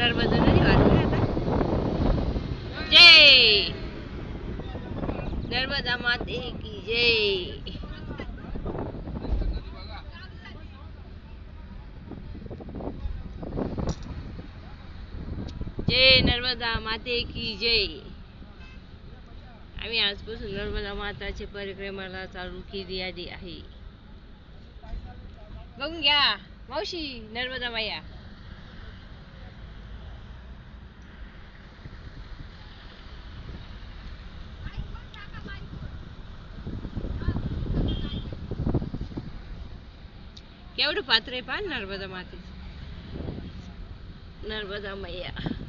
नर्मदा नदी वाचली आता. जय नर्मदा माते की जय. जय नर्मदा माते की जय. आम्ही आजपासून नर्मदा माताची परिक्रमाला चालू केली आहे. बघून घ्या मावशी नर्मदा मैया. केवढं पात्र आहे पहा नर्मदा माते. नर्मदा मैया.